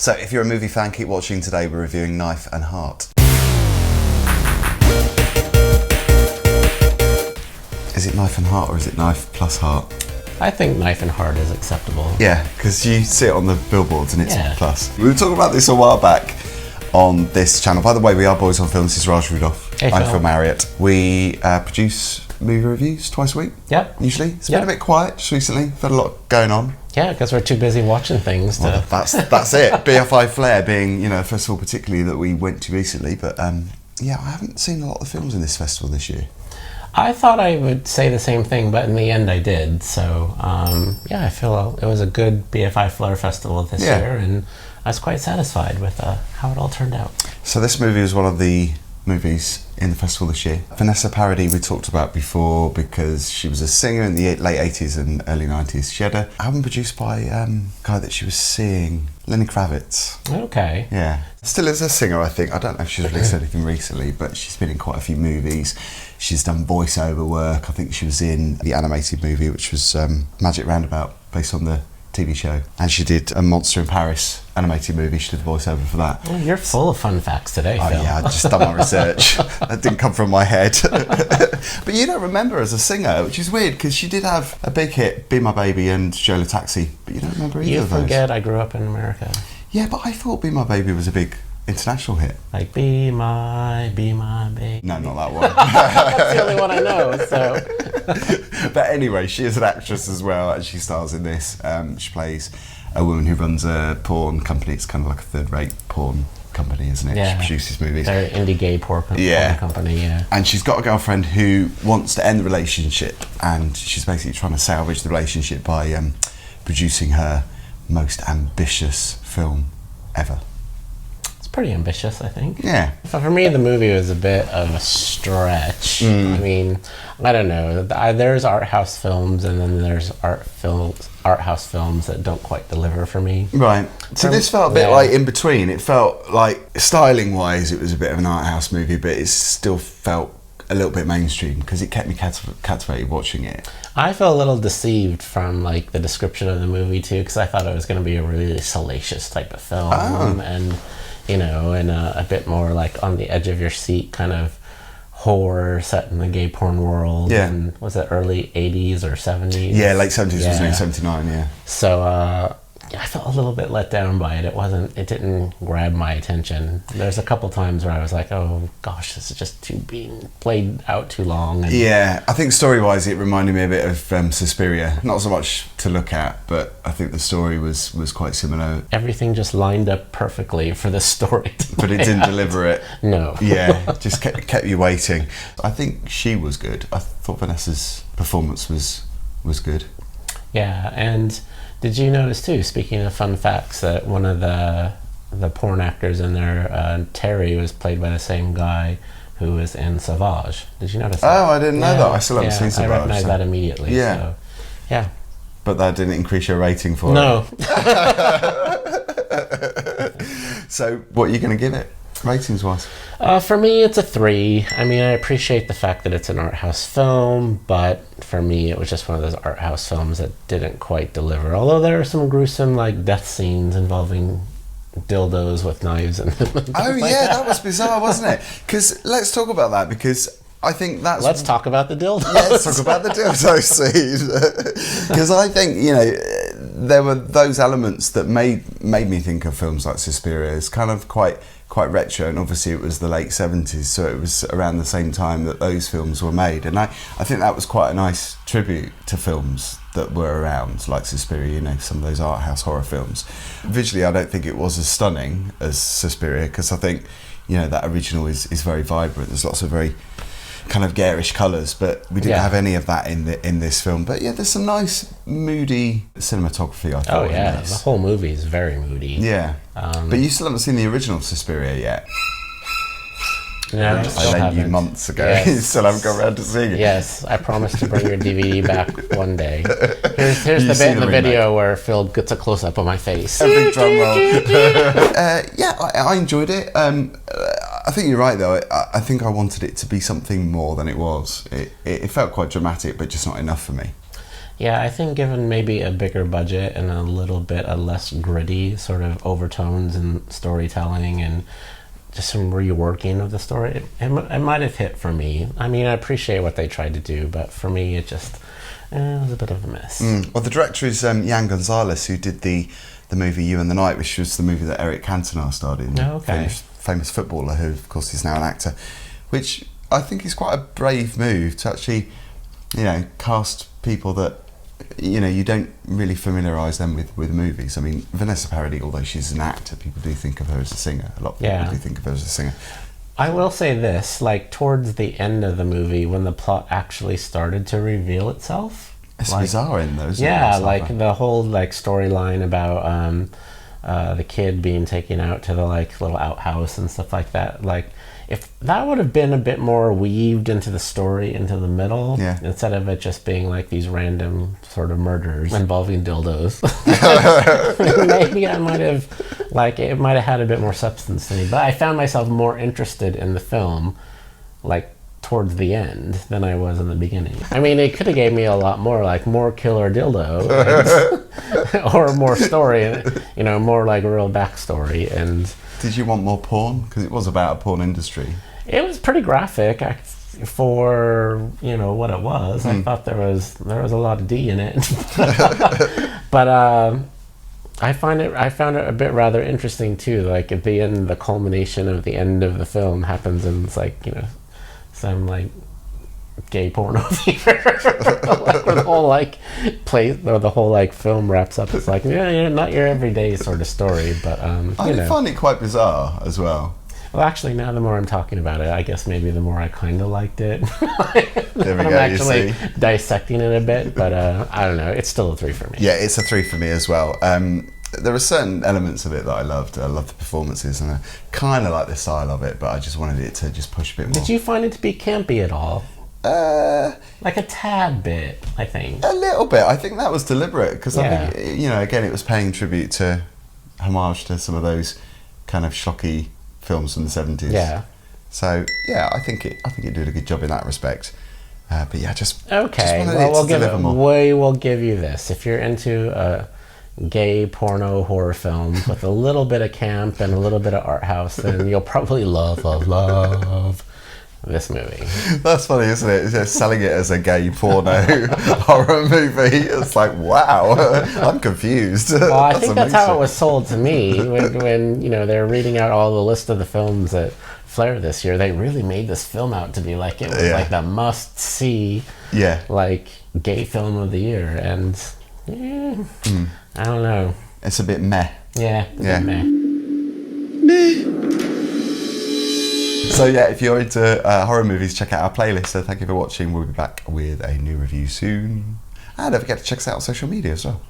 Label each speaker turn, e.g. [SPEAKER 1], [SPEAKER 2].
[SPEAKER 1] So if you're a movie fan, keep watching. Today we're reviewing Knife+Heart. Is it Knife+Heart or is it Knife+Heart?
[SPEAKER 2] I think Knife+Heart is acceptable.
[SPEAKER 1] Yeah, because you see it on the billboards and it's plus. We were talking about this a while back on this channel. By the way, we are Boys on Film. This is Raj Rudolph.
[SPEAKER 2] Hey,
[SPEAKER 1] I'm Phil Marriott. We produce movie reviews twice a week.
[SPEAKER 2] Yep.
[SPEAKER 1] Usually. It's been a bit quiet just recently. We've had a lot going on.
[SPEAKER 2] Yeah, because we're too busy watching things.
[SPEAKER 1] Well, that's it. BFI Flair being, a festival particularly that we went to recently. But yeah, I haven't seen a lot of films in this festival this year.
[SPEAKER 2] I thought I would say the same thing, but in the end I did. So, yeah, I feel it was a good BFI Flair festival this year, and I was quite satisfied with how it all turned out. So
[SPEAKER 1] this movie was one of the movies in the festival this year. Vanessa Paradis we talked about before because she was a singer in the late 80s and early 90s. She had an album produced by a guy that she was seeing, Lenny Kravitz.
[SPEAKER 2] Okay.
[SPEAKER 1] Yeah. Still is a singer, I think. I don't know if she's released anything recently, but she's been in quite a few movies. She's done voiceover work. I think she was in the animated movie, which was Magic Roundabout, based on the TV show. And she did a Monster in Paris animated movie. She did the voiceover for that.
[SPEAKER 2] Well, you're full of fun facts today, Phil.
[SPEAKER 1] Oh yeah, I just done my research. That didn't come from my head. But you don't remember her as a singer, which is weird because she did have a big hit, Be My Baby and Jola Taxi, but you don't remember either of those.
[SPEAKER 2] You forget I grew up in America.
[SPEAKER 1] Yeah, but I thought Be My Baby was a big international hit.
[SPEAKER 2] Like Be My Baby.
[SPEAKER 1] No, not that one.
[SPEAKER 2] That's the only one I know, so.
[SPEAKER 1] But anyway, she is an actress as well, and she stars in this. She plays a woman who runs a porn company. It's kind of like a third-rate porn company, isn't it?
[SPEAKER 2] Yeah.
[SPEAKER 1] She produces movies.
[SPEAKER 2] They're indie gay porn company, yeah.
[SPEAKER 1] And she's got a girlfriend who wants to end the relationship, and she's basically trying to salvage the relationship by producing her most ambitious film ever.
[SPEAKER 2] Pretty ambitious, I think.
[SPEAKER 1] Yeah.
[SPEAKER 2] So for me, the movie was a bit of a stretch. I mean, I don't know. There's art house films, and then there's art house films that don't quite deliver for me.
[SPEAKER 1] Right. So this felt a bit like in between. It felt like styling-wise, it was a bit of an art house movie, but it still felt a little bit mainstream because it kept me captivated watching it.
[SPEAKER 2] I felt a little deceived from like the description of the movie too, because I thought it was going to be a really salacious type of film, and and a bit more like on the edge of your seat kind of horror set in the gay porn world.
[SPEAKER 1] Yeah.
[SPEAKER 2] And was it early 80s or 70s?
[SPEAKER 1] Yeah, late 70s, wasn't it? 79, yeah.
[SPEAKER 2] So, I felt a little bit let down by it. It didn't grab my attention. There's a couple times where I was like, oh gosh, this is just being played out too long. And
[SPEAKER 1] yeah, I think story-wise it reminded me a bit of Suspiria. Not so much to look at, but I think the story was quite similar.
[SPEAKER 2] Everything just lined up perfectly for the story.
[SPEAKER 1] But it didn't deliver it.
[SPEAKER 2] No.
[SPEAKER 1] Yeah, just kept you waiting. I think she was good. I thought Vanessa's performance was good.
[SPEAKER 2] Yeah, and did you notice too, speaking of fun facts, that one of the porn actors in there, Terry, was played by the same guy who was in Savage. Did you notice that?
[SPEAKER 1] Oh, I didn't know that. I still haven't seen Savage.
[SPEAKER 2] I recognized that immediately.
[SPEAKER 1] Yeah.
[SPEAKER 2] So, yeah.
[SPEAKER 1] But that didn't increase your rating for it?
[SPEAKER 2] No.
[SPEAKER 1] So what are you going to give it, ratings-wise?
[SPEAKER 2] For me, it's a 3. I mean, I appreciate the fact that it's an art house film, but for me, it was just one of those art house films that didn't quite deliver. Although there are some gruesome, like, death scenes involving dildos with knives and
[SPEAKER 1] oh yeah, that was bizarre, wasn't it? Because let's talk about that, because I think that's...
[SPEAKER 2] Let's talk about the dildos.
[SPEAKER 1] Yeah, let's talk about the dildo scene. Because I think, there were those elements that made me think of films like Suspiria as kind of quite retro, and obviously it was the late 70s, so it was around the same time that those films were made, and I think that was quite a nice tribute to films that were around, like Suspiria, some of those art house horror films. Visually, I don't think it was as stunning as Suspiria, because I think, that original is very vibrant. There's lots of very kind of garish colours, but we didn't have any of that in this film. But yeah, there's some nice moody cinematography, I thought.
[SPEAKER 2] Oh yeah, the whole movie is very moody.
[SPEAKER 1] Yeah, but you still haven't seen the original Suspiria yet.
[SPEAKER 2] No,
[SPEAKER 1] I lent you months ago.
[SPEAKER 2] Yes.
[SPEAKER 1] You still haven't got around to seeing it.
[SPEAKER 2] Yes, I promise to bring your DVD back one day. Here's the bit in the video where Phil gets a close-up of my face.
[SPEAKER 1] A big drum roll. Yeah, I enjoyed it. I think you're right, though. I think I wanted it to be something more than it was. It felt quite dramatic, but just not enough for me.
[SPEAKER 2] Yeah, I think given maybe a bigger budget and a little bit of less gritty sort of overtones and storytelling and just some reworking of the story, it might have hit for me. I mean, I appreciate what they tried to do, but for me, it just was a bit of a miss.
[SPEAKER 1] Well, the director is Jan Gonzalez, who did the movie You and the Night, which was the movie that Eric Cantona starred in.
[SPEAKER 2] Oh, okay.
[SPEAKER 1] Famous footballer who, of course, is now an actor, which I think is quite a brave move to actually, cast people that, you don't really familiarise them with movies. I mean, Vanessa Paradis, although she's an actor, people do think of her as a singer. A lot of people do think of her as a singer.
[SPEAKER 2] I will say this, like, towards the end of the movie, when the plot actually started to reveal itself.
[SPEAKER 1] It's bizarre in those.
[SPEAKER 2] Yeah, like the whole storyline about the kid being taken out to the little outhouse and stuff like that. Like, if that would have been a bit more weaved into the story, into the middle, instead of it just being these random sort of murders involving dildos, maybe I might have, it might have had a bit more substance to me. But I found myself more interested in the film, towards the end than I was in the beginning. I mean, it could have gave me a lot more, more killer dildo, or more story, more real backstory. And
[SPEAKER 1] did you want more porn? Because it was about a porn industry. It
[SPEAKER 2] was pretty graphic for what it was. I thought there was a lot of D in it, but I found it a bit rather interesting too. Like at the end, the culmination of the end of the film happens, and it's some gay porno theater, the whole place, or the whole film wraps up. It's not your everyday sort of story, but
[SPEAKER 1] I did find it quite bizarre as well.
[SPEAKER 2] Well, actually, now the more I'm talking about it, I guess maybe the more I kind of liked it.
[SPEAKER 1] There we go.
[SPEAKER 2] I'm actually dissecting it a bit, but I don't know. It's still a 3 for me.
[SPEAKER 1] Yeah, it's a 3 for me as well. There are certain elements of it that I loved. I loved the performances, and I kind of like the style of it, but I just wanted it to just push a bit more.
[SPEAKER 2] Did you find it to be campy at all? A tad bit, I think.
[SPEAKER 1] A little bit. I think that was deliberate, because I think, again, it was paying tribute to, homage to some of those kind of schlocky films from the 70s.
[SPEAKER 2] Yeah.
[SPEAKER 1] So, I think it did a good job in that respect. But yeah, just
[SPEAKER 2] okay.
[SPEAKER 1] Well,
[SPEAKER 2] we will give you this. If you're into gay porno horror films with a little bit of camp and a little bit of art house, then you'll probably love this movie.
[SPEAKER 1] That's funny, isn't it? It's just selling it as a gay porno horror movie. It's wow, I'm confused.
[SPEAKER 2] Well, I think that's how it was sold to me when they're reading out all the list of the films at Flair this year. They really made this film out to be it was the must see gay film of the year, and I don't know.
[SPEAKER 1] It's a bit meh.
[SPEAKER 2] Yeah, a bit meh.
[SPEAKER 1] So if you're into horror movies, check out our playlist. So thank you for watching. We'll be back with a new review soon. And don't forget to check us out on social media as well.